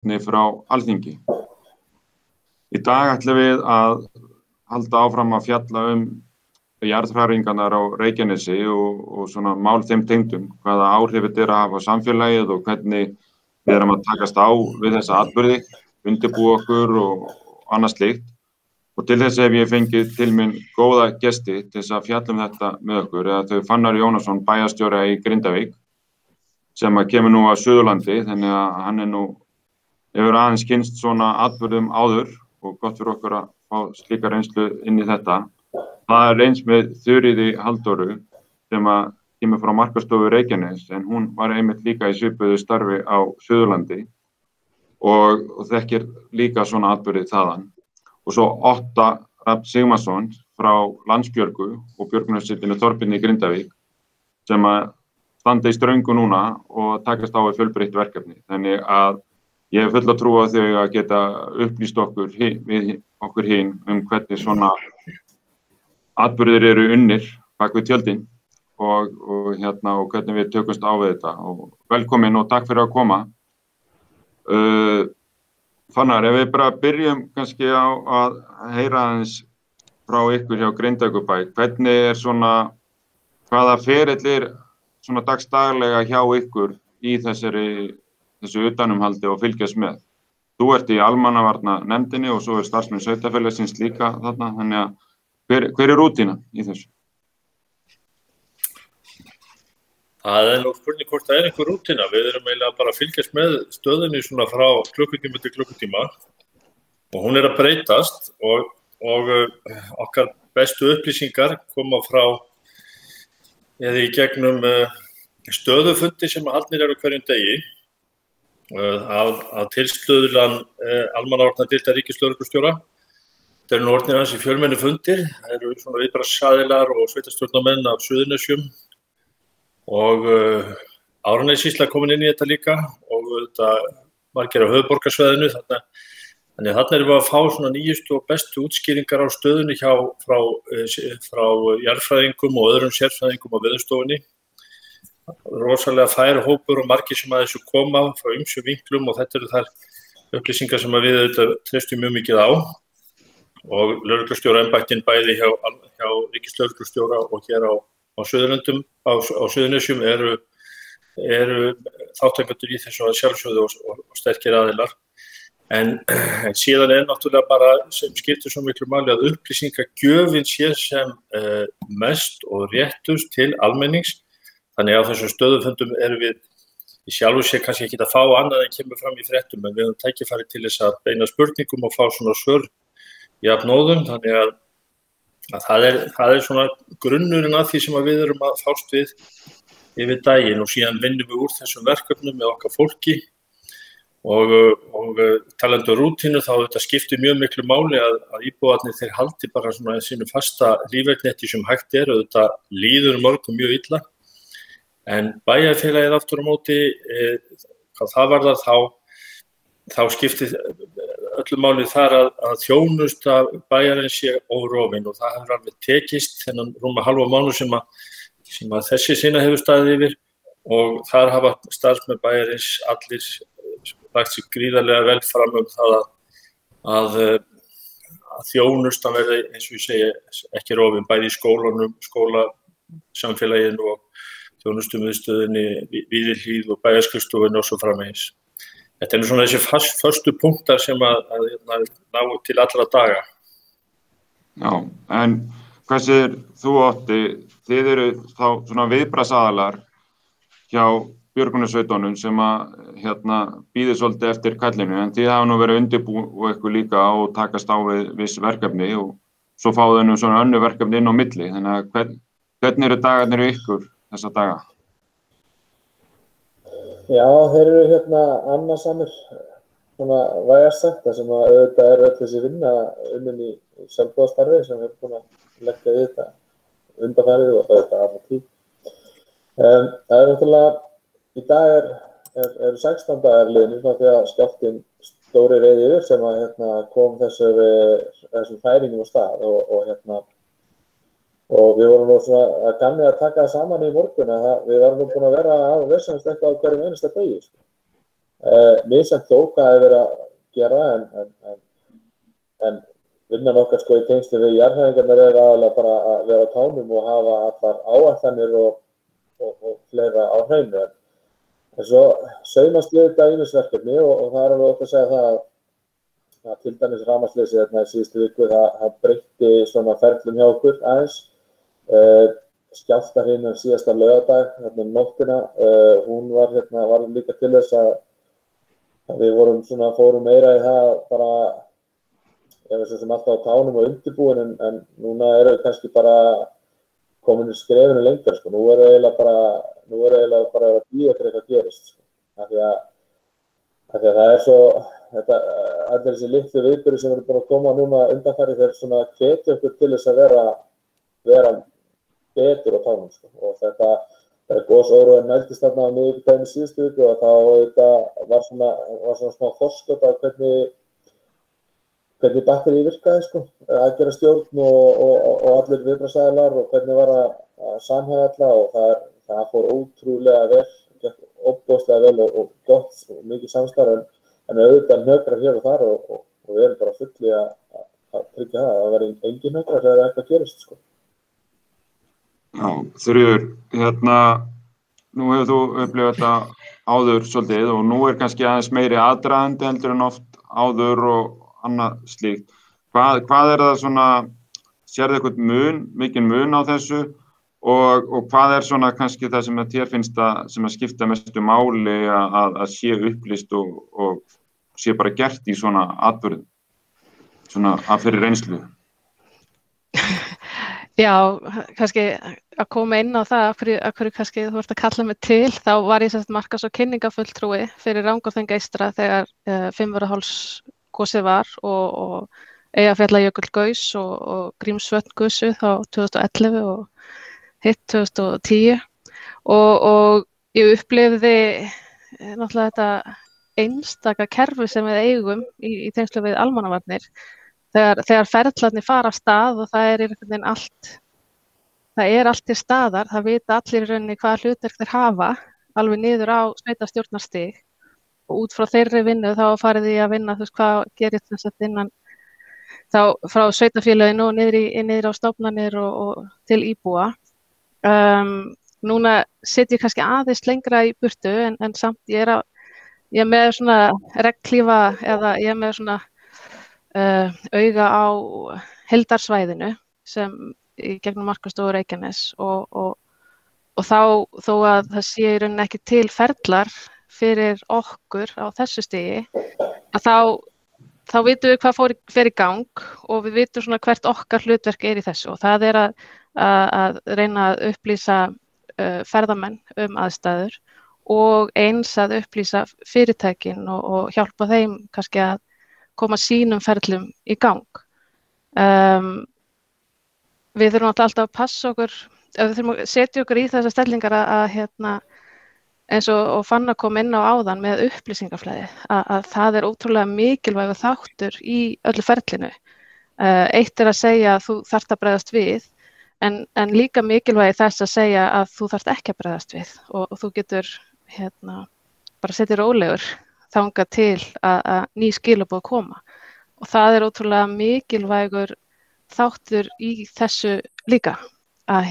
frá Alþingi. Í dag ætlum við að halda áfram að fjalla jarðhræringarnar á Reykjanesi og svona mál þeim tengdum, hvaða áhrif þetta að hafa á samfélagið og hvernig við erum að takast á við þessa atburði, undirbúa okkur og annað slíkt. Og til þess hef ég fengið til minn góða gesti til þess að fjalla þetta með okkur, þau Fannar Jónasson, bæjarstjóra í Grindavík, sem kemur nú að Suðurlandi, þannig að hann hefur aðeins kynnst svona atburðum áður og gott fyrir okkur að fá slíka reynslu inn í þetta. Það eins með Þuríði Halldóru sem kemur frá Markaðsstofu Reykjanes, en hún var einmitt líka í svipuðu starfi á Suðurlandi og þekkir líka svona atburði þaðan. Og svo Otta Rafn Sigmarsson frá Landsbjörgu og björgunarsveitinni Þorbirni í Grindavík sem standa í ströngu núna og takast á við fjölbreytt verkefni. Þannig að ég hef fulla trú á þau að geta upplýst okkur hin hvernig svona atburðir eru unnir bak við tjöldin og hvernig við tökumst á við þetta. Og velkomin og takk fyrir að koma. Fannar, ef við bara byrjum kannski á að heyra aðeins frá ykkur hjá Grindavíkurbæ, hvernig svona, hvaða ferill svona dagsdaglega hjá ykkur í þessu utanumhaldi og fylgjast með? Þú ert í almannavarnanefndinni og svo starfsmenn sveitarfélagsins líka þarna, þannig að hver rútína í þessu? Það nú spurning hvort það einhver rútína. Við erum eiginlega bara að fylgjast með stöðunni svona frá klukkutíma til klukkutíma og hún að breytast og okkar bestu upplýsingar koma frá eða í gegnum stöðufundi sem haldnir eru hverjum degi af tilstuðlan almannavarnadeildar ríkislögreglustjóra. Þetta nú orðnir hans í fjölmenni fundir. Það eru svona viðbragðsaðilar og sveitarstjórnarmenn af Suðurnesjum og Árnessýsla komin inn í þetta líka og þetta margir á höfuðborgarsvæðinu. Þannig þarna erum við að fá svona nýjustu og bestu útskýringar á stöðunni frá jarðfræðingum og öðrum sérfræðingum á Veðurstofunni. Rosalega fær hópur og margir sem að þessu koma frá ýmsum vinklum og þetta eru þær upplýsingar sem við auðvitað treystum mjög mikið á og lögreglustjóraembættin bæði hjá ríkislögreglustjóra og hér á Suðurlöndum, á Suðurnesjum eru þátttakendur í þessu að sjálfsögðu og sterkir aðilar. En síðan náttúrulega bara sem skiptir svo miklu máli að upplýsingagjöfin sé sem mest og réttust til almennings. Þannig að á þessum stöðufundum erum við í sjálfu sér kannski ekki að fá annað en kemur fram í fréttum, en við höfum tækifæri til þess að beina spurningum og fá svona svör jafnóðum. Þannig að það er svona grunnurinn af því sem við erum að fást við yfir daginn og síðan vinnum við úr þessum verkefnum með okkar fólki og talandi rútínu þá þetta skiptir mjög miklu máli að íbúarnir þeir haldi bara svona sínu fasta lífeyrinetti sem hægt og þetta líður mörgum mjög illa. En bæjarfélagið aftur á móti, hvað það varðar þá skiptir öllu máli þar að þjónusta bæjarins sé órofin og það hefur alveg tekist þennan rúma halva mánuð sem að þessi sinna hefur staðið yfir og þar hafa starfsmenn bæjarins allir lagt sig gríðarlega vel fram það að þjónustan verði eins og ég segi ekki rofin bæði í skólanum, skólasamfélaginu og þjónustumiðstöðinni, Víðihlíð og bæjarskrifstofunni og svo framvegis. Þetta nú svona þessi föstu punktar sem að ná til allra daga. Já, en hvað segir þú Otti? Þið eru þá svona viðbragðsaðilar hjá björgunarsveitunum sem að bíði svolítið eftir kallinu, en þið hafa nú verið undirbúið ykkur líka og takast á við viss verkefni og svo fá þau nú svona önnur verkefni inn á milli. Þannig að hvernig eru dagarnir ykkur þessa daga? Já, þeir eru annarsamir, svona vægast sagt, það sem að auðvitað öll þessi vinna unnin í sjálfboðastarfi sem við búin að leggja við þetta undanfarið og auðvitað af og til. Það náttúrulega, í dag eru 16 dagar liðnir frá því að skjálftinn stóri reið yfir sem að kom þessum færingum á stað og við vorum nú svona að gamni að taka það saman í morgun að við varum nú búin að vera að versannast eitthvað á hverjum einasta degi. Misjafnt þó hvað er verið að gera en vinnan okkar sko í tengslu við jarðhræringarnar er aðalega bara að vera á tánum og hafa allar áætlanir og fleira á hreinu. En svo saumast við þetta ýmisverkefni og það er alveg ótt að segja það að til dæmis rafmagnsleysi þarna í síðustu viku það breytti svona ferlum hjá okkur aðeins. Skjálftahrina síðasta laugardag, þarna nóttina, hún var líka til þess að við fórum meira í það bara, ég veist sem alltaf á tánum og undirbúin en núna erum við kannski bara komin í skrefinu lengra, sko. Nú er eiginlega bara að bíða eftir eitthvað gerist, sko. Af því að það er svo, allir þessi litlu viðburðir sem eru búin að koma núna undanfarið þeir svona hvetja okkur til þess að vera betur á tánum, sko. Og þetta er gosóróin mældist þarna á miðvikudaginn í síðustu viku og þá var svona smá forskot á hvernig batterið virkaði, sko, aðgerða stjórn og allir viðbragðsaðilar og hvernig var að samhæfa og það fór ótrúlega vel, gekk ofboðslega vel og gott og mikið samstarf en auðvitað hnökrar hér og þar og við erum bara fulli að tryggja það að vera engin hnökrar þegar eitthvað gerist, sko. Já, Þuríður, nú hefur þú upplifað þetta áður svolítið og nú er kannski aðeins meiri aðdragandi heldur en oft áður og annað slíkt. Hvað er það svona, sérðu eitthvað mikinn mun á þessu og hvað er svona kannski það sem að þér finnst sem að skipta mestu máli að sé upplýst og sé bara gert í svona atburðum, svona að fyrir reynslu? Já, kannski að koma inn á það, af hverju kannski þú ert að kalla mig til, þá var ég markas- og kynningafulltrúi fyrir Rangárþing eystra þegar Fimmvörðuhálsgosið var og Eyjafjallajökull gaus og Grímsvötn gusu þá 2011 og hitt 2010 og ég upplifði náttúrulega þetta einstaka kerfi sem við eigum í tengslu við almannavarnir. Þegar ferlarnir fara af stað og það er einhvern veginn allt til staðar, það vita allir í rauninni hvaða hlutverk þeir hafa, alveg niður á sveitarstjórnarstig og út frá þeirri vinnu þá farið ég að vinna hvað gerist þess að innan þá frá sveitarfélaginu og niður á stofnanir og til íbúa. Núna sit ég kannski aðeins lengra í burtu en samt ég er með svona regnklífa eða ég er með svona auga á heildarsvæðinu sem í gegnum Markaðsstofu Reykjaness og þó að það sé í rauninni ekki til ferlar fyrir okkur á þessu stigi að þá vitum við hvað fer í gang og við vitum svona hvert okkar hlutverk er í þessu og það er að reyna að upplýsa ferðamenn aðstæður og eins að upplýsa fyrirtækin og hjálpa þeim kannski að koma sínum ferlum í gang. Við þurfum alltaf að passa okkur, við þurfum að setja okkur í þessar stellingar að eins og Fanna kom inn á áðan með upplýsingaflæði, að það er ótrúlega mikilvægur þáttur í öllu ferlinu. Eitt er að segja að þú þarft að bregðast við, en líka mikilvægi þess að segja að þú þarft ekki að bregðast við og þú getur bara setja rólegur þangað til að ný skilaboð koma og það er ótrúlega mikilvægur þáttur í þessu líka að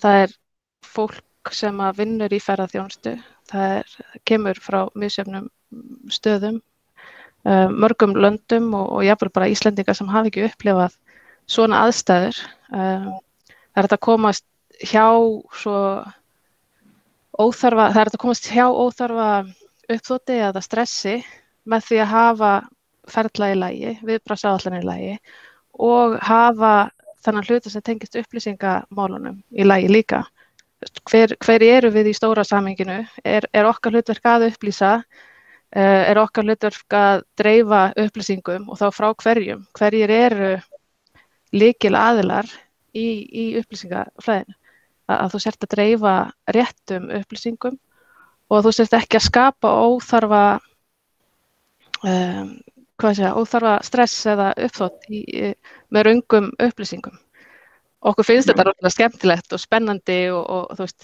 það er fólk sem að vinnur í ferðaþjónustu, það kemur frá misjöfnum stöðum, mörgum löndum og jafnvel bara Íslendingar sem hafa ekki upplifað svona aðstæður. Það er hægt að komast hjá óþarfa uppþoti eða stressi með því að hafa ferla í lagi, viðbragðsáætlanir í lagi og hafa þennan hluta sem tengist upplýsingamálunum í lagi líka. Hver eru við í stóra samhenginu? Er okkar hlutverk að upplýsa? Er okkar hlutverk að dreifa upplýsingum og þá frá hverjum? Hverjir eru lykilaðilar í upplýsingaflæðinu? Að þú sért að dreifa réttum upplýsingum og þú sért ekki að skapa óþarfa stress eða uppþot með röngum upplýsingum. Okkur finnst þetta rosalega skemmtilegt og spennandi og þú veist,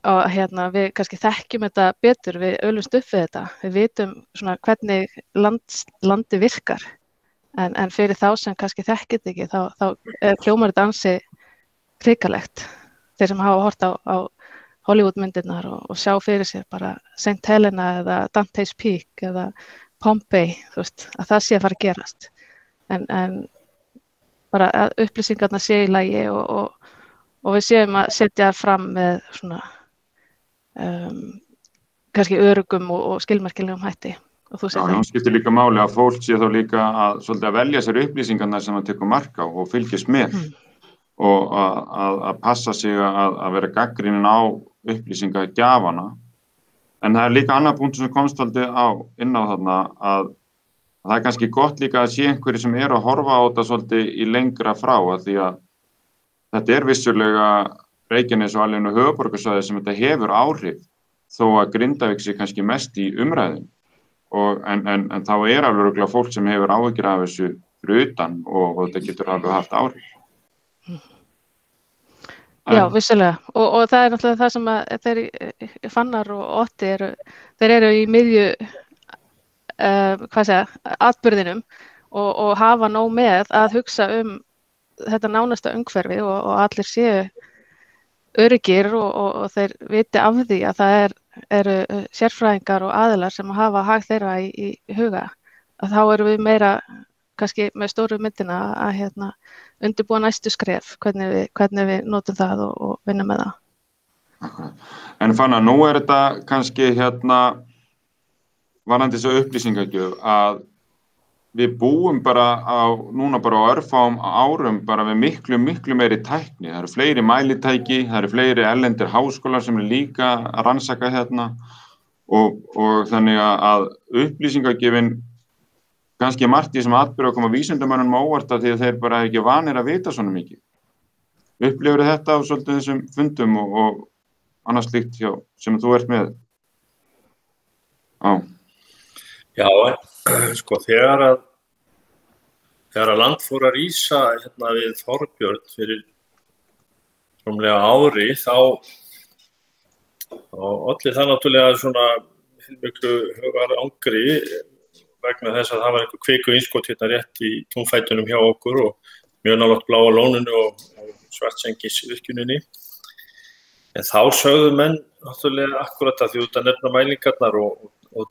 við kannski þekkjum þetta betur, við ölumst upp við þetta, við vitum svona hvernig landi virkar, en fyrir þá sem kannski þekkir þetta ekki, þá hljómar þetta ansi hrikalegt, þeir sem hafa hort á Hollywoodmyndirnar og sjá fyrir sér bara St. Helena eða Dante's Peak eða Pompeii, þú veist, að það sé að fara að gerast, en bara að upplýsingarnar sé í lagi og við séum að setja fram með svona kannski öruggum og skilmerkilegum hætti. Og þú segir það skiptir líka máli að fólk sé þá líka svolítið að velja sér upplýsingarnar sem það tekur mark á og fylgist með og að passa sig að vera gagnrýnin á upplýsingagjafana. En það líka annar punkt sem komst aldrei inn á þarna að það kannski gott líka að sé einhverju sem að horfa á þetta svolítið í lengra frá því að þetta vissulega Reykjanes og alveg höfuðborgarsvæði sem þetta hefur áhrif þó að Grindavík sé kannski mest í umræðum en þá alveg örugglega fólk sem hefur áhyggjur af þessu fyrir utan og þetta getur alveg haft áhrif. Já, vissulega og það náttúrulega það sem að þeir Fannar og Otti þeir eru í miðju atburðinum og hafa nóg með að hugsa þetta nánasta umhverfi og allir séu öruggir og þeir viti af því að það eru sérfræðingar og aðilar sem hafa hag þeirra í huga, að þá erum við meira kannski með stóru myndina að undirbúa næstu skref, hvernig við notum það og vinnum með það. En Fanna, nú þetta kannski varðandi þessu upplýsingagjöf að við búum núna bara á örfáum árum bara við miklu meiri tækni. Það eru fleiri mælitæki, það eru fleiri erlendir háskólar sem líka að rannsaka og þannig að upplýsingagjöfin kannski margt í sem atburði að koma vísindamönnum á óvart því að þeir bara ekki vanir að vita svona mikið. Upplifir þetta á svolítið þessum fundum og annars slíkt sem þú ert með? Já, sko þegar að land fór að rísa við Þorbjörn fyrir rúmlega ári þá olli það náttúrulega svona miklu hugarangri vegna þess að það var einhver kviku innskot rétt í túnfætunum hjá okkur og mjög nálægt Bláa lóninu og Svartsengisvirkjuninni. En þá sögðu menn náttúrulega akkurat að því út að nefna mælingarnar og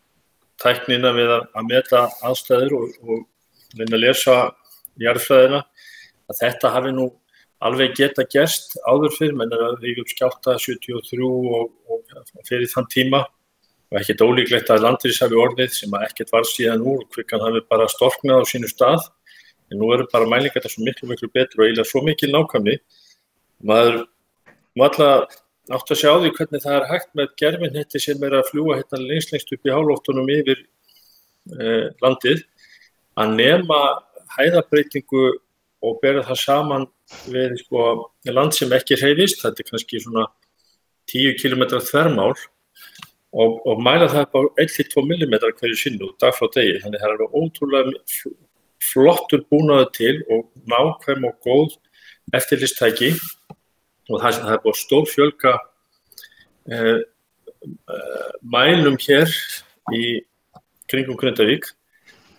tæknina við að meta aðstæður og reyna að lesa jarðfræðina, að þetta hafi nú alveg geta gerst áður fyrir, menn að við skjálfta 73 og fyrir þann tíma og ekkert ólíklegt að landris hafi orðið sem að ekkert var síðan úr, kvikan hafi bara storknað á sínu stað, en nú eru bara mælingar svo miklu betur og eiginlega svo mikil nákvæmni. Maður alltaf átt að sjá því hvernig það hægt með gervihneti sem að fljúga lengst upp í háloftunum yfir landið að nema hæðabreytingu og bera það saman við land sem ekki hreyfist, þetta kannski svona 10 km þvermál og mæla það upp á 1-2 mm hverju sinni dag frá degi, þannig það er ótrúlega flottur búnaður til og nákvæm og góð eftirlitstæki og það er búið stórfjölga mælum hér í kringum Grindavík.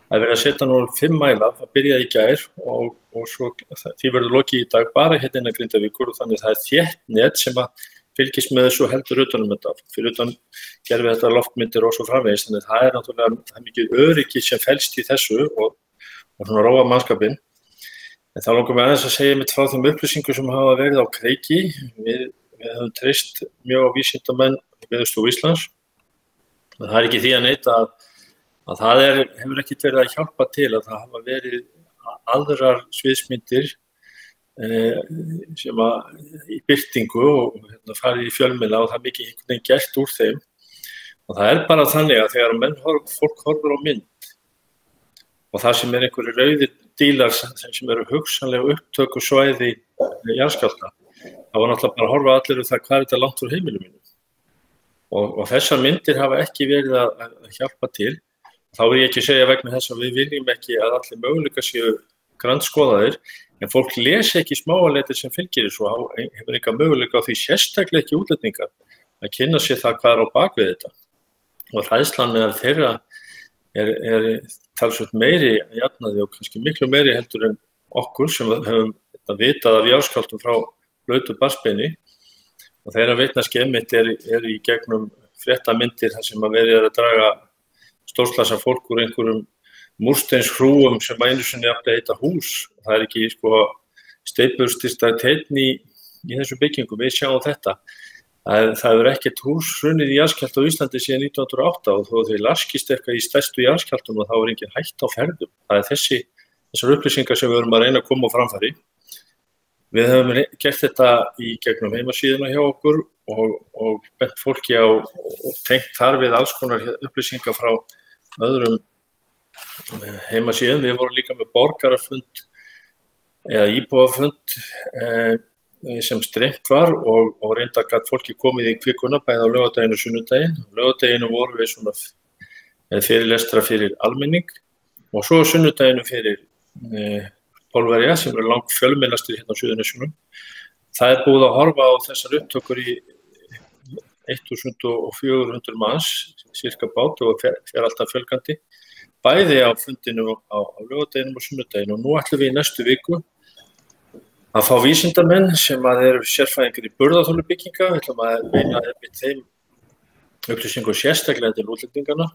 Það verið að setja nú 5 mæla, það byrjaði í gær og svo því verður lokið í dag bara innan Grindavíkur og þannig það er þétt net sem að fylgist með þessu heldur utanum þetta. Fyrir utan gerðum við þetta loftmyndir og svo framvegis, þannig það er náttúrulega mikið öryggi sem felst í þessu og svona róa mannskapinn. En þá langar við aðeins að segja mitt frá þeim upplýsingum sem hafa verið á kreiki. Við höfum treyst mjög á vísindamenn Veðurstofu Íslands. Það er ekki því að neita að það hefur ekkert verið að hjálpa til að það hafa verið aðrar sviðsmyndir sem í birtingu og farið í fjölmiðla og það er mikið einhvern veginn gert úr þeim. Og það er bara þannig að þegar fólk horfir á mynd og það sem einhverju rauðir dílar sem eru hugsanlega upptökusvæði jarðskjálfta, það var náttúrulega bara að horfa allir það hvað er þetta langt frá heimilinu mínu. Og þessar myndir hafa ekki verið að hjálpa til. Þá vil ég ekki segja vegna þess að við viljum ekki að allir möguleika séu grandskoðaðir, en fólk lesi ekki smáaleitir sem fylgir þessu og hefur enga möguleika á því sérstaklega ekki útlendingar að kynna sér það hvað á bak við þetta. Og hræðslan meðal þeirra talsvert meiri að jafnaði og kannski miklu meiri heldur en okkur sem höfum vitað af jarðskjálftum frá blautu barnsbeini. Og þeirra vitneskja einmitt í gegnum fréttamyndir þar sem að verið að draga stórslasa fólk úr einhverjum múrsteinshrúgum sem einu sinni átti að heita hús. Það ekki steypustyrktar teinn í þessu byggingum. Við sjáum þetta. Það hefur ekkert hús hrunið í jarðskjálfta á Íslandi síðan 1908 og þó þau laskist eitthvað í stærstu jarðskjálftum og þá engin hætta á ferðum. Það þessar upplýsingar sem við erum að reyna að koma á framfæri. Við höfum gert þetta í gegnum heimasíðuna hjá okkur og bent fólki á og tengt þar við alls konar upplýsingar frá öðrum heimasíðum. Við vorum líka með borgarafund eða íbúafund sem strengt var og reynda gat fólki komið í kvikuna bæði á laugardaginn og sunnudaginn. Laugardaginn vorum við svona fyrirlestra fyrir almenning og svo sunnudaginn fyrir Pólverja sem langt fjölmennastir hérna á Suðurnesjunum. Það búið að horfa á þessar upptökur í 1400 manns, cirka bát og fer alltaf fjölgandi, bæði á fundinu á laugardeginum og sunnudeginum. Og nú ætlum við í næstu viku að fá vísindamenn sem eru sérfræðingar í burðarþolubygginga. Við ætlum að beina þeim upplýsingum sérstaklega til útlendinganna.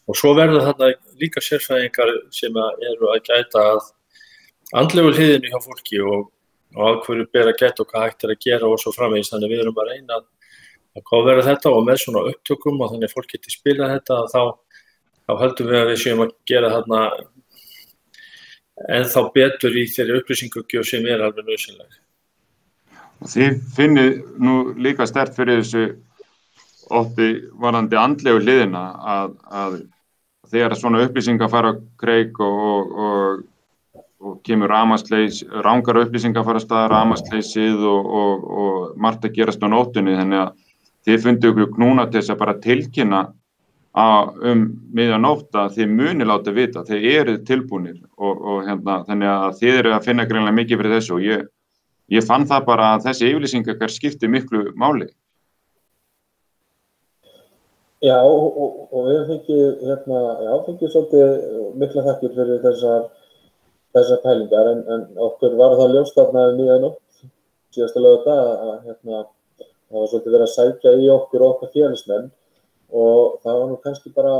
Og svo verður þarna líka sérfræðingar sem eru að gæta að andlegu hliðinu hjá fólki og að hverju ber að gæta og hvað hægt að gera og svo framvegis. Þannig við erum að reyna að kóðverða þetta og með svona upptökum og þannig fólk geti spilað þetta þá höldum við að við séum að gera þarna en þá betur í þeirri upplýsingagjöf sem alveg nauðsynleg. Þið finnið nú líka sterkt fyrir þessu ótti varðandi andlegu hliðina að þegar svona upplýsingar fara á kreik og kemur rangar upplýsingar fara að staða rafmagnsleysið og margt að gerast á nóttunni, þannig að þið fundu ykkur knúna til þess að bara tilkynna miðjanótt að þið muni láta vita, þið eru tilbúnir og þannig að þið eru að finna greinlega mikið fyrir þessu og ég fann það bara að þessi yfirlýsingar skipti miklu máli. Já, og við fengið svolítið mikla þakkir fyrir þessar pælingar en okkur var það ljóst þarna miðjanótt síðasta laugardag að það var svolítið verið að sækja í okkur og okkar félagsmenn og það var nú kannski bara,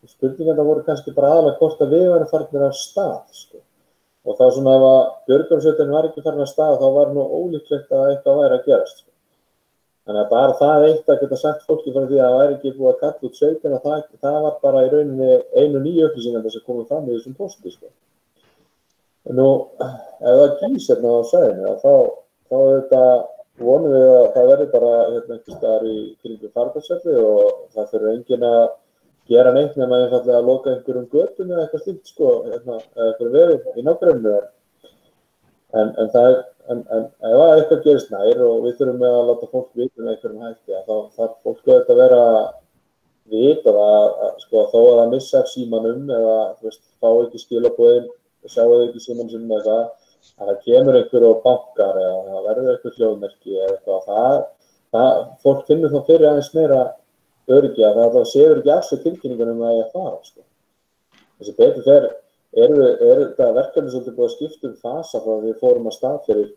spurningarna voru kannski bara aðalega hvort að við varum farnir af stað, Og það svona ef að björgunarsveitin var ekki farin af stað þá var nú ólíklegt að eitthvað væri að gerast, Þannig að bara það eitt að geta sagt fólki frá því að það væri ekki búið að kalla út sveitina, það var bara í rauninni einu nýju upplýsingar sem komið fram í þessum posti, Nú, ef það gís á svæðinu, þá þetta vonum við að það verði bara einhvers staðar í kringum Fagradalsvelli og það þurfi enginn að gera neitt nema einfaldlega að loka einhverjum götum eða eitthvað slíkt, eða einhverjum vegum í nágrenninu. En ef eitthvað gerist nær og við þurfum að láta fólk vita með einhverjum hætti, þá þarf fólk að vera að vita þó að það missa af símanum eða fá ekki skilaboðin og sjá þau ekki símanum sem eitthvað, að það kemur einhver og bankar eða það verður eitthvað hljóðmerki eða eitthvað. Fólk finnur þá fyrir aðeins meira öryggi að það séur ekki af sig tilkynningunum að ég fara. Þessi betur fer þetta verkefni svolítið búið að skipta fasa frá því við fórum að stað fyrir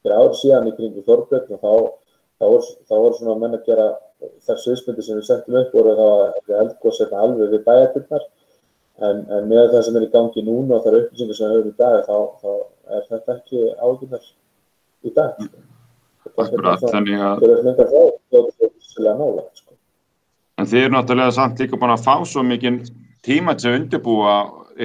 ári síðan í kringu Þorbjörn og þá voru svona menn að gera þær sviðsmyndir sem við settum upp voru það eldgos alveg við bæjarturnar en með það sem í gangi núna og þær upplýsingar sem við höfum í dag þá þetta ekki ágjörnar í dag. Akkurat, þannig En þið náttúrulega samt líka búin að fá svo mikinn tíma til að undirbúa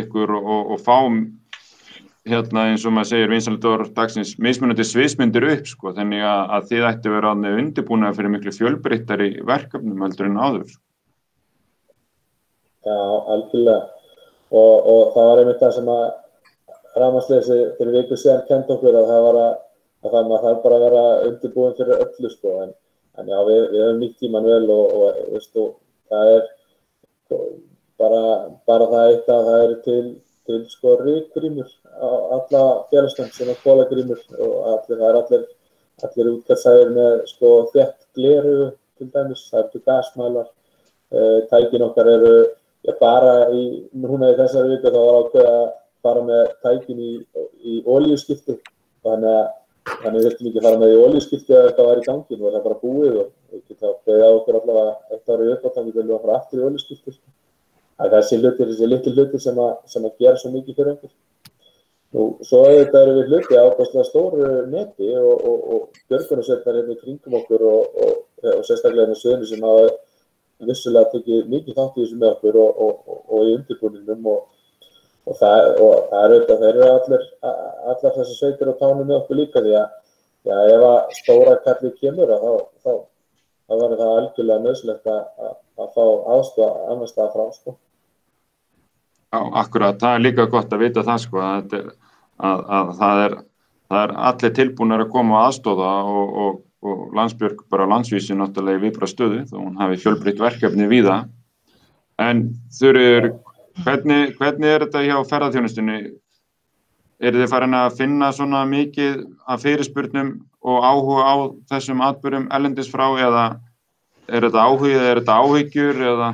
ykkur og fá eins og maður segir vinsældur dagsins mismunandi sviðsmyndir upp þannig að þið ættu vera undirbúna fyrir miklu fjölbreyttari verkefnum heldur en áður. Já, algjörlega og það var einmitt það sem að rafmagnsleysi fyrir viku síðan kenndi okkur að það þarf bara að vera undirbúin fyrir öllu en já, við höfum nýtt tímann vel og það bara það eitt að það til rykgrímur á alla félagsmenn sem kolagrímur og það allir útkastæðir með þétt gleru til dæmis, það eru gasmælar, tækin okkar eru bara núna í þessari viku þá var ákveðið að fara með tækin í olíuskipti, þannig við þurftum ekki að fara með í olíuskipti ef þetta var í gangi, nú það bara búið og við getum beðið á okkur allavega eitt ári upp og þannig viljum við fara aftur í olíuskipti. Það er þessi litlu hlutir sem að gera svo mikið fyrir okkur. Nú, svo auðvitað erum við hluti ákvæmstlega stóru neti og björgunarsveitar hérna í kringum okkur og sérstaklega hérna Suðurnes sem hafa vissulega tekið mikið þátt í þessu með okkur og í undirbúningnum og það er auðvitað, þeir eru allar þessar sveitir á tánum með okkur líka því að ef að stóra kallið kemur þá verður það algjörlega nauðsynlegt að fá aðstoð annars staðar frá, sko. Já, akkurat, það er líka gott að vita það, sko, að það er allir tilbúnir að koma og aðstoða og Landsbjörg bara á landsvísu náttúrulega í viðbragðsstöðu þó hún hafi fjölbreytt verkefni víða. En Þuríður, hvernig er þetta hjá ferðaþjónustunni? Eru þið farin að finna svona mikið af fyrirspurnum og áhuga á þessum atburðum erlendis frá eða er þetta áhugi eða er þetta áhyggjur eða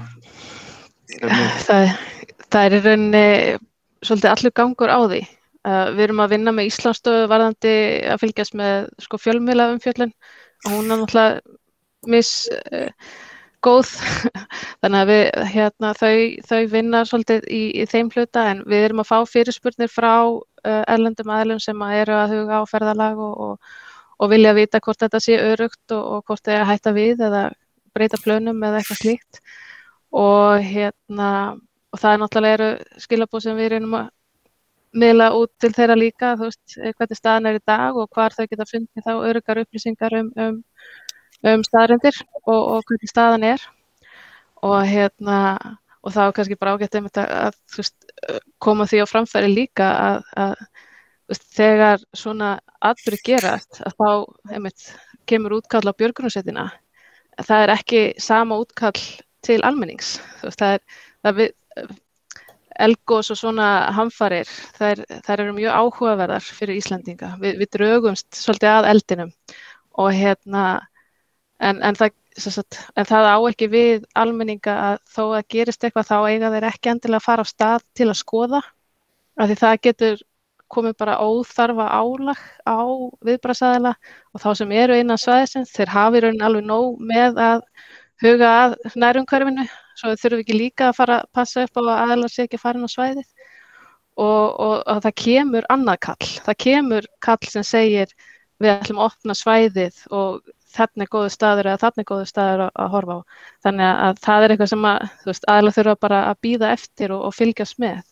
Það er í rauninni svolítið allur gangur á því. Við erum að vinna með Íslandsstofu varðandi að fylgjast með fjölmiðlaumfjöllun og hún er náttúrulega góð þannig að þau vinna svolítið í þeim hluta en við erum að fá fyrirspurnir frá erlendum aðilum sem eru að huga á ferðalag og vilja vita hvort þetta sé öruggt og hvort þeir að hætta við eða breyta plönum eða eitthvað slíkt og það er náttúrulega skilaboð sem við reynum að miðla út til þeirra líka, þú veist, hvernig staðan er í dag og hvar þau geta fundið þá öruggar upplýsingar staðreyndir og hvernig staðan er og þá er kannski bara ágætt að þú veist, koma því á framfæri líka að þú veist, þegar svona atburðir gerast að þá kemur útkall á björgunarsveitina. Það er ekki sama útkall til almennings, þú veist, það er eldgos og svona hamfarir, þær eru mjög áhugaverðar fyrir Íslendinga. Við drögumst svolítið að eldinum og en það á ekki við almenninga að þó að gerist eitthvað þá eiga þeir ekki endilega að fara á stað til að skoða af því það getur komið bara óþarfa álag á viðbragðsaðila og þá sem eru innan svæðisins, þeir hafi í rauninni alveg nóg með að huga að nærumhverfinu svo þau þurfum ekki líka að fara að passa upp á að aðilar sé ekki að fara inn á svæðið og það kemur annað kall. Það kemur kall sem segir við ætlum að opna svæðið og þarna er góður staður eða þarna er góður staður að horfa á. Þannig að það er eitthvað sem aðilar þurfa bara að bíða eftir og fylgjast með.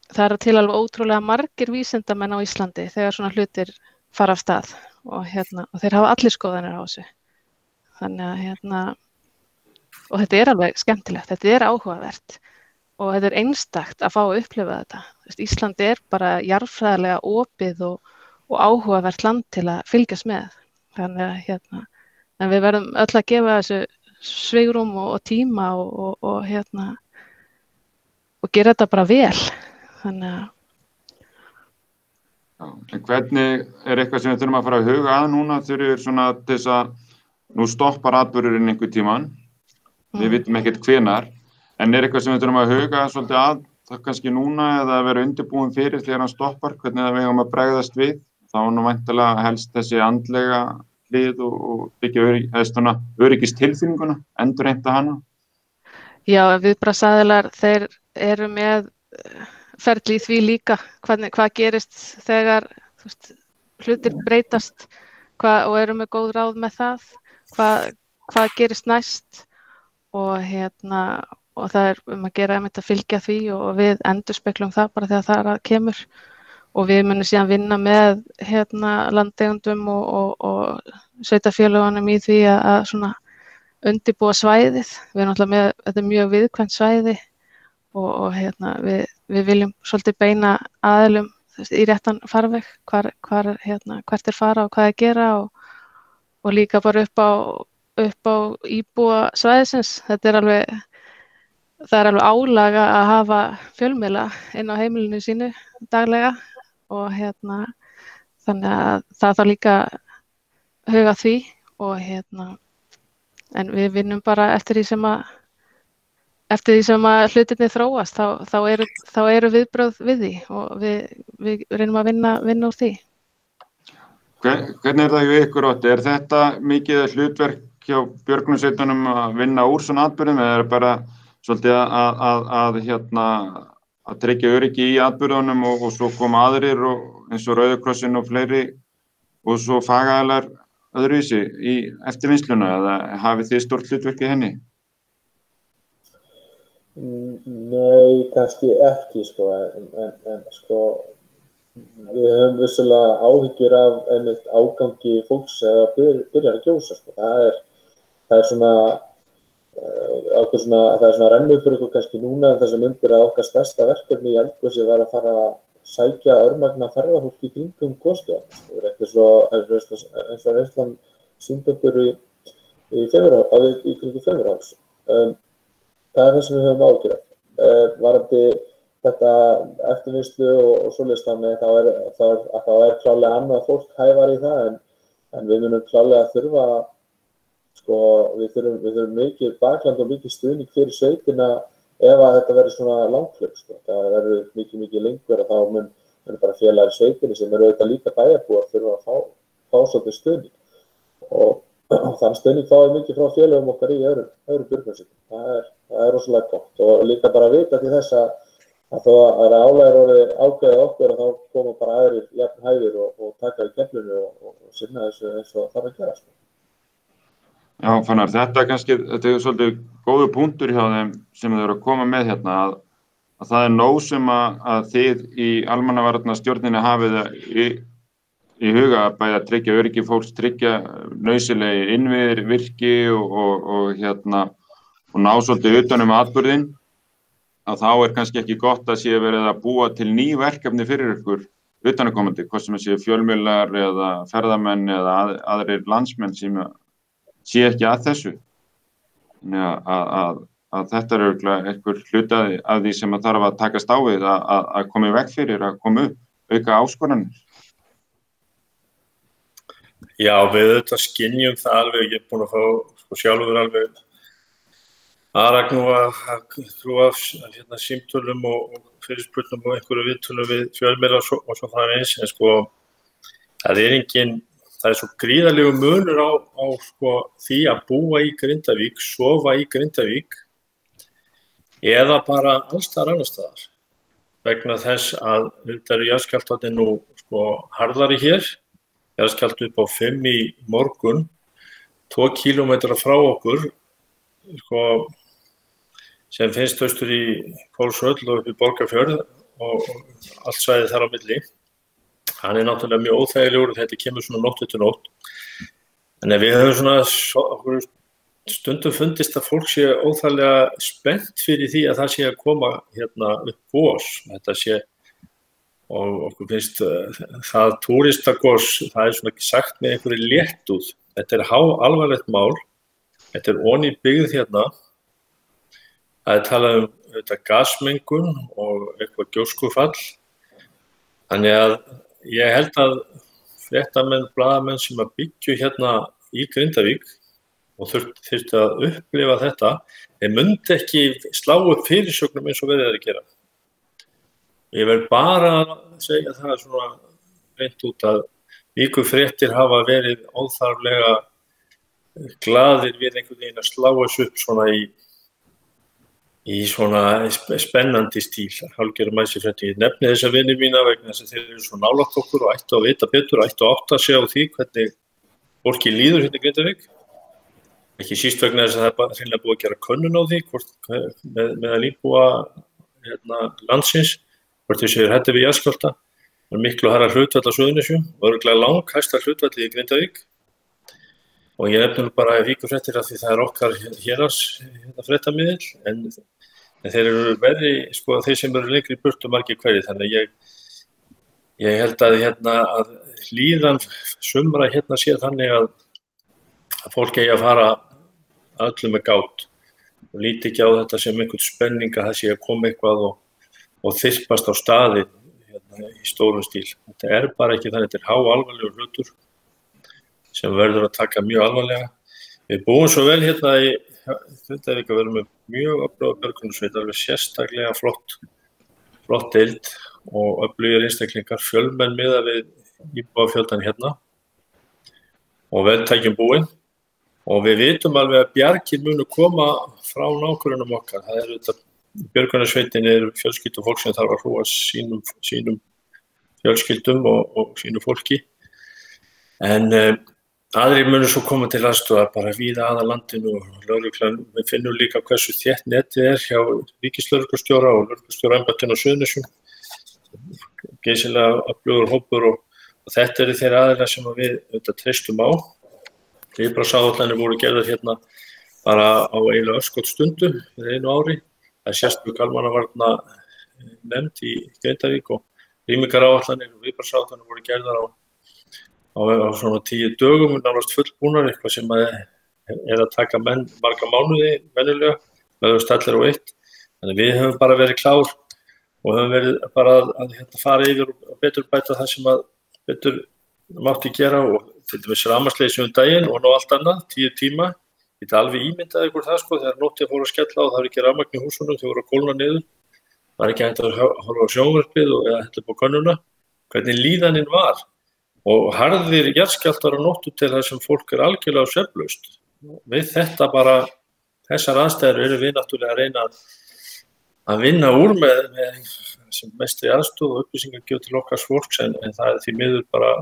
Það eru til alveg ótrúlega margir vísindamenn á Íslandi þegar svona hlutir fara af stað og þeir hafa allir skoðanir á þessu. Þannig að og þetta er alveg skemmtilegt, þetta er áhugavert og þetta er einstakt að fá að upplifa þetta. Ísland er bara jarðfræðilega opið og áhugavert land til að fylgjast með. Þannig að en við verðum öll að gefa þessu svigrúm og tíma og gera þetta bara vel. Þannig að En hvernig er eitthvað sem við þurfum að fara að huga að núna Þuríður svona til þess að nú stoppar atburðurinn einhvern tímann, við vitum ekkert hvenær, en er eitthvað sem við þurfum að huga svolítið að það kannski núna eða að vera undirbúin fyrir þegar hann stoppar, hvernig það við eigum að bregðast við, þá nú væntanlega helst þessi andlega hlið og byggja öryggistilfinninguna, endurheimta hana? Já, viðbragðsaðilar, þeir eru með ferli í því líka, hvað gerist þegar hlutir breytast og eru með góð ráð með það, hvað gerist næst og það er að gera að fylgja því og við endurspeglum það bara þegar það kemur og við munum síðan vinna með landeigendum og sveitarfélögunum í því að svona undirbúa svæðið. Við erum alltaf með þetta mjög viðkvæmt svæði og við viljum svolítið beina aðilum í réttan farveg hvert fara og hvað gera og líka bara upp á íbúa svæðisins. Það er alveg álag að hafa fjölmiðla inn á heimilinu sínu daglega og þannig að það þarf líka að huga því en við vinnum bara eftir því sem að hlutirnir þróast, þá eru viðbrögð við því og við reynum að vinna úr því. Hvernig það hjá ykkur, Otti? Þetta mikið hlutverk hjá björgunarsveitunum að vinna úr svona atburðum, eða bara svolítið að tryggja öryggi í atburðunum og svo koma aðrir eins og Rauði krossinn og fleiri og svo fagaðilar öðruvísi í eftirvinnsluna, eða hafið þið stórt hlutverk í henni? Nei, kannski ekki, en við höfum vissulega áhyggjur af einmitt ágangi fólks eða byrjar að gjósa. Það er svona rennu upp fyrir ykkur kannski núna en þessum myndir að okkar stærsta verkefni í eldgosi var að fara að sækja örmagna ferðafólk í kringum gosstöðvarnar. Það er eins og reynslan sýndi okkur í kringum Fimurháls. Það er það sem við höfum áhyggjur af. Varðandi þetta eftirvinnslu og svoleiðis, þannig þá er klárlega annað fólk hæfara í það en við munum klárlega þurfa við þurfum mikið bakland og mikið stuðning fyrir sveitina ef að þetta verður svona langhlaup. Það verður mikið lengur og þá mun bara félagar í sveitinni sem eru auðvitað líka bæjarbúar þurfa að fá svolítið stuðning og þann stuðning fáum mikið frá félagum okkar í öðrum björgunarsveitum. Það er rosalega gott og líka bara vita til þess að þó að álægir orðið ákveðið okkur og þá koma bara aðrir jafn hæfir og taka í keflinu og sinna þessu eins og það þarf að gera. Já, Fannar, þetta er svolítið góður punktur hjá þeim sem þau eru að koma með hérna að það er nóg sem að þið í almannavarnastjórninni hafið í huga að bæði að tryggja öryggi fólks, tryggja nauðsynlegi innviðir, virki og ná svolítið utan atburðinn, að þá er kannski ekki gott að sé verið að búa til ný verkefni fyrir ykkur utanaðkomandi, hvort sem sé fjölmiðlar eða ferðamenn eða aðrir landsmenn sem sé ekki að þessu. Þannig að þetta er örugglega einhver hluti af því sem að þarf að takast á við að koma í veg fyrir, að koma upp, auka áskoranir. Já, við auðvitað skynjum það alveg, ég er búin að fá sjálfur alveg aðragn að trúa símtölum og fyrirspurnum og einhverju viðtölum við fjölmiðla og svo það eins, en það er svo gríðarlegur munur á því að búa í Grindavík, sofa í Grindavík eða bara alls staðar annars staðar. Vegna þess að þetta eru jarðskjálftarnir nú harðari hér, jarðskjálfti upp á 5 í morgun, 2 kílómetra frá okkur, sem finnst austur í Hvolsvöll og upp í Borgarfjörð og allt svæðið þar á milli. Hann er náttúrulega mjög óþægilegur og þetta kemur svona nótt eftir nótt. En við höfum stundum fundist að fólk sé óþægilega spennt fyrir því að það sé að koma hérna upp gos. Þetta sé, og okkur finnst það túristagos, það er svona ekki sagt með einhverju léttúð. Þetta er háalvarlegt mál, þetta er oní byggð hérna. Það er talað um gasmengun og eitthvað gjóskufall. Þannig að ég held að fréttamenn, blaðamenn sem að byggju hérna í Grindavík og þurftu að upplifa þetta, þeir myndi ekki slá upp fyrirsögnum eins og verið að gera. Ég verð bara að segja það svona reynt út að vikufréttir hafa verið óþarflega glaðir við einhvern veginn að slá þessu upp svona í svona spennandi stíl, hálfgerðum mæsifréttum. Ég nefni þessa vini mína vegna þess að þeir eru svo nálægt okkur og ættu að vita betur, ættu að átta sig á því hvernig fólki líður hérna í Grindavík. Ekki síst vegna þess að það er hreinlega búið að gera könnun á því með að íbúa landsins, hvort þau séu hættir við jarðskjálfta. Það er miklu hærra hlutfall á Suðurnesjum og örugglega langhæsta hlutfallið í Grindavík. Og ég nefnum bara vikufréttir af því það er okkar héraðs fréttamiðill, en þeir eru verri, þeir sem eru lengri í burtu margir hverjir, þannig ég held að líðan sumra hérna sé þannig að fólk eigi að fara öllum með gát og líti ekki á þetta sem einhvern spenning að það sé að koma eitthvað og þyrpast á staði í stórum stíl. Þetta er bara ekki þannig, þetta er háalvarlegur hlutur sem verður að taka mjög alvarlega. Við búum svo vel hérna í Grindavík að vera með mjög öfluga björgunarsveit, alveg sérstaklega flott deild og öflugir einstaklingar, fjölmenn miðað við íbúafjöldan hérna og vel tækjum búin. Og við vitum alveg að bjargir munu koma frá nágrönnum okkar. Það þetta björgunarsveitin fjölskyldu fólk sem þarf að hrúa sínum fjölskyldum og sínu fólki. En aðrir munu svo koma til aðstoðar bara víða að landinu og lögreglan. Við finnum líka hversu þétt netið hjá ríkislögreglustjóra og lögreglustjóraembættinu á Suðurnesjum. Geysilega öflugur hópur og þetta eru þeir aðilar sem við treystum á. Viðbragðsáætlanir voru gerðar hérna bara á eiginlega örskotsstundu fyrir einu ári. Það sérstök almannavarna nefnd í Grindavík og rýmingaráætlanir og viðbragðsáætlanir voru gerðar á svona 10 dögum, nánast fullbúnar, eitthvað sem að taka marga mánuði venjulega, lögðust allir á eitt. Þannig við höfum bara verið klár og höfum verið bara að fara yfir og betur bæta það sem að betur mátti gera og til dæmis rafmagnsleysi daginn og ná allt annað, 10 tíma. Ég get alveg ímyndað ykkur það þegar nóttið fór að skella og það var ekki rafmagn í húsunum, þau voru að kólna niður. Það var ekki hægt að horfa á sjónvarpið eða hella upp á könnuna. Hvernig líðanin var og harðir jarðskjálftar á nóttu til það sem fólk algjörlega svefnlaust. Við þetta bara, þessar aðstæður erum við náttúrulega að reyna að vinna úr með sem mestri aðstoð og upplýsingagjöf til okkar fólks en það því miður bara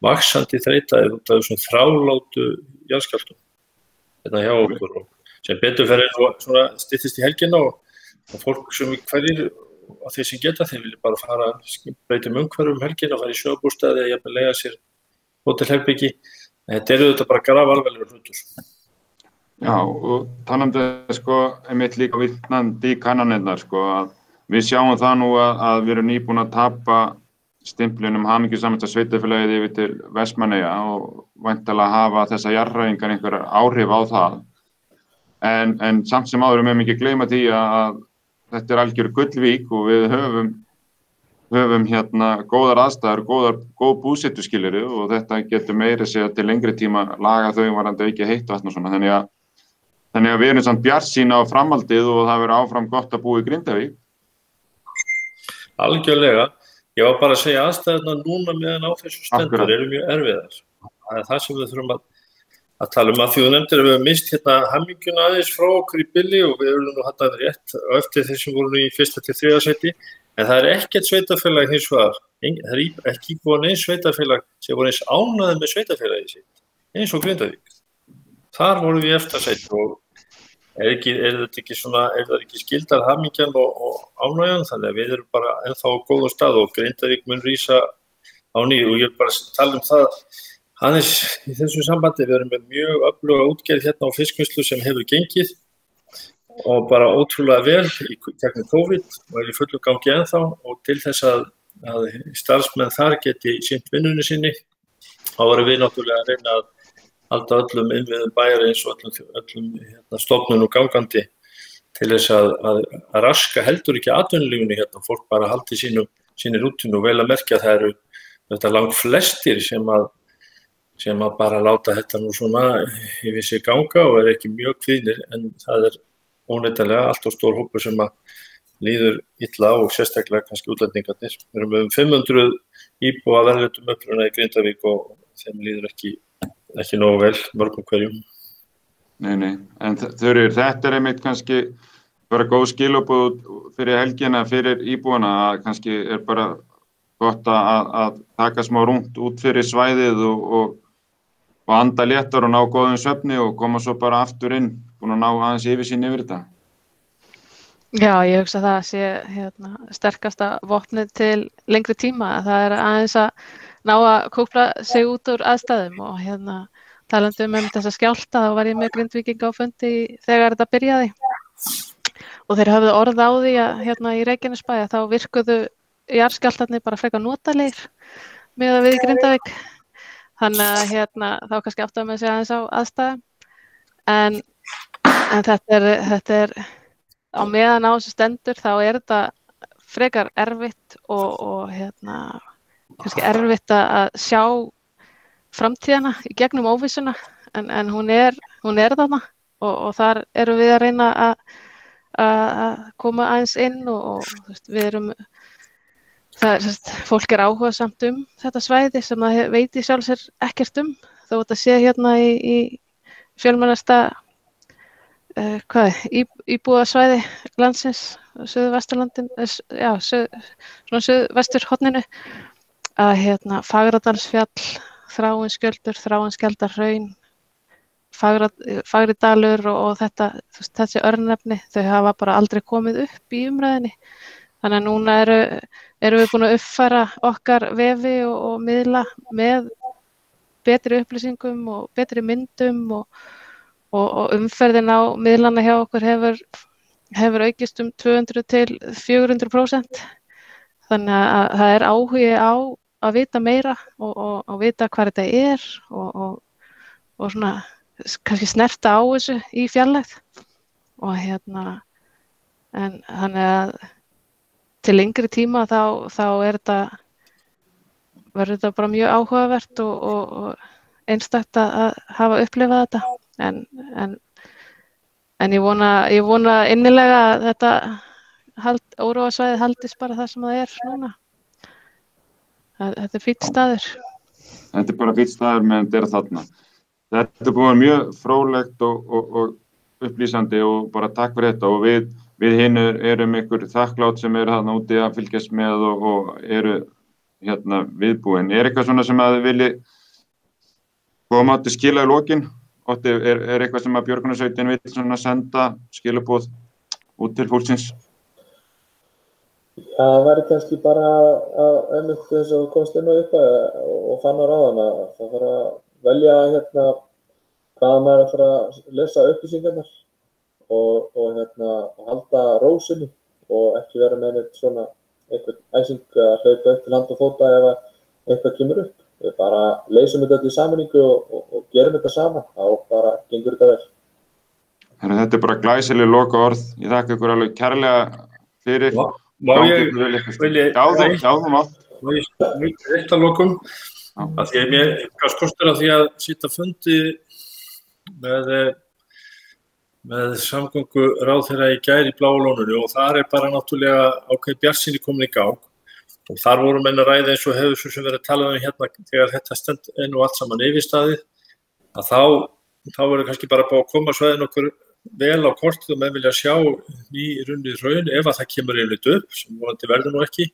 vaxandi þreyta út af þessum þrálátu jarðskjálftum hérna hjá okkur og sem betur fer svona styttist í helgina og fólk sem hverjir og þeir sem geta þeir vilja bara fara breyta umhverfum helgina og fara í sjóbústaði eða jafnvel leigja sér hótelherbyggi. Þetta auðvitað bara grafalvarlegur hlutur. Já, og talandi einmitt líka vitnandi í kannanirnar að við sjáum það nú að við erum nýbúin að tapa stimplunum hamingjusamasta sveitarfélagið yfir til Vestmannaeyja og væntanlega hafa þessar jarðhræringar einhver áhrif á það. En samt sem áður megum ekki gleyma því að þetta algjör gullvík og við höfum hérna góðar aðstæður, góð búsetuskilyrði og þetta getur meira segja til lengri tíma laga þau varandi ekki heitt vatn og svona. Þannig að við erum samt bjartsýn á framhaldið og það verður áfram gott að búa í Grindavík. Algjörlega. Ég var bara að segja aðstæðurnar núna meðan á þessu stendur eru mjög erfiðar. Það það sem við þurfum að tala að því þú nefndir að við höfum mist hérna hamingjuna aðeins frá okkur í bili og við erum nú þetta rétt á eftir þeir sem voru í 1. til 3. sæti. En það ekkert sveitarfélag hins vegar. Það ekki búin eins sveitarfélag sem voru eins ánægð með sveitarfélagið sitt. Eins og Grindavík. Þar vorum við eftir sæti og er það ekki skildar hamingjan og ánægjan, þannig að við erum bara ennþá á góðum stað og Grindavík mun rísa á ný og ég bara tala það aðeins í þessu sambandi. Við erum með mjög öfluga útgerð hérna á fiskvinnslu sem hefur gengið og bara ótrúlega vel í gegnum COVID og í fullu gangi ennþá og til þess að starfsmenn þar geti sinnt vinnunni sinni þá erum við náttúrulega að reyna að halda öllum innviðum bæjarins og öllum stofnunum gangandi til þess að raska heldur ekki atvinnulífinu hérna. Fólk bara haldi sínu rútínu og vel að merkja það eru þetta langt flestir sem að bara láta þetta nú svona yfir sig ganga og ekki mjög kvíðnir en það óneitanlega allt of stór hópur sem að líður illa og sérstaklega kannski útlendingarnir. Við erum 500 íbúa verðleitum uppruna í Grindavík og þeim líður ekki nógu vel, mörgum hverjum. Nei, en Þuríður, þetta einmitt kannski bara góð skilaboð fyrir helgina, fyrir íbúana, að kannski bara gott að taka smá rúnt út fyrir svæðið og anda léttar og ná góðum svefni og koma svo bara aftur inn, búin að ná aðeins yfirsýn yfir þetta. Já, ég hugsa það sé sterkasta vopnið til lengri tíma, það aðeins að ná að kúpla sig út úr aðstæðum og talandi þessa skjálfta þá var ég með Grindvíkinga á fundi þegar þetta byrjaði og þeir höfðu orð á því að í Reykjanesbæ þá virkuðu jarðskjálftarnir bara frekar notalegir miðað við í Grindavík þannig að þá kannski áttu að með sig aðeins á aðstæðum en þetta á meðan á þessu stendur þá þetta frekar erfitt og kannski erfitt að sjá framtíðina í gegnum óvissuna en hún er þarna og þar erum við að reyna að koma aðeins inn og við erum fólk áhugasamt þetta svæði sem það veit í sjálf sér ekkert þó þetta sé hérna í fjölmennasta íbúðasvæði landsins, Suðvesturlandin, svona Suðvesturhorninu að Fagradalsfjall, Þráinskjöldur, Þráinskeldarhraun, Fagridalur og þessi örnefni, þau hafa bara aldrei komið upp í umræðinni. Þannig að núna erum við búin að uppfæra okkar vefi og miðla með betri upplýsingum og betri myndum og umferðin á miðlana hjá okkur hefur aukist 200 til 400%. Þannig að það er áhugi á að vita meira og vita hvað þetta er og svona kannski snerta á þessu í fjarlægð og en þannig að til lengri tíma þá verður þetta bara mjög áhugavert og einstakt að hafa upplifað þetta en ég vona innilega að þetta óróasvæðið haldist bara það sem það er núna. Þetta er fínn staður. Þetta er bara fínn staður meðan þetta er þarna. Þetta er búin mjög fróðlegt og upplýsandi og bara takk fyrir þetta og við hinn erum ykkur þakklátt sem eru þarna úti að fylgjast með og eru viðbúin. Er eitthvað svona sem að þið vilji koma til skila í lokin? Er eitthvað sem að björgunarsveitin vill svona senda skilaboð út til fólksins? Já, það væri kannski bara að einmitt þess að komst inn á og fann á ráðana. Það þarf að velja hvaða maður ætlar að lesa upplýsingarnar og halda rósinni og ekki vera með einhvern æsing að hlaupa upp til hand og fóta ef eitthvað kemur upp. Við bara leysum þetta í sameiningu og gerum þetta saman, þá bara gengur þetta vel. Þetta er bara glæsileg lokaorð. Ég þakka ykkur alveg kærlega fyrir. Má ég eitt að lokum? Að því að mér gafst kostur af því að sitja fundi með samgönguráðherra í gær í Bláa lóninu og þar er bara náttúrulega ákveðin bjartsýni komin í gang og þar voru menn að ræða eins og hefur svo sem verið að tala hérna þegar þetta stend enn og allt saman yfirstaðið að þá verður kannski bara búið að koma svæðin okkur vel á kortið og menn vilja sjá í runnið hraun ef að það kemur einmitt upp sem vonandi verður nú ekki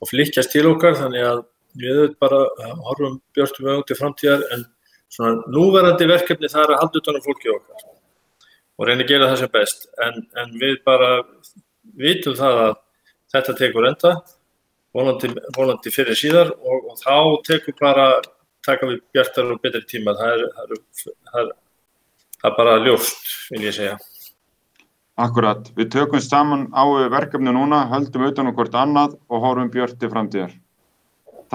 og flykkjast til okkar þannig að við bara horfum björtum við út í framtíðar en svona núverandi verkefni það er að halda utan á fólkið okkar og reyna að gera það sem best en við bara vitum það að þetta tekur enda vonandi fyrir síðar og þá taka við bjartar og betri tíma það er bara ljóst vil ég segja. Akkurat, við tökum saman á verkefni núna, höldum utan á hvort annað og horfum björt til framtíðar.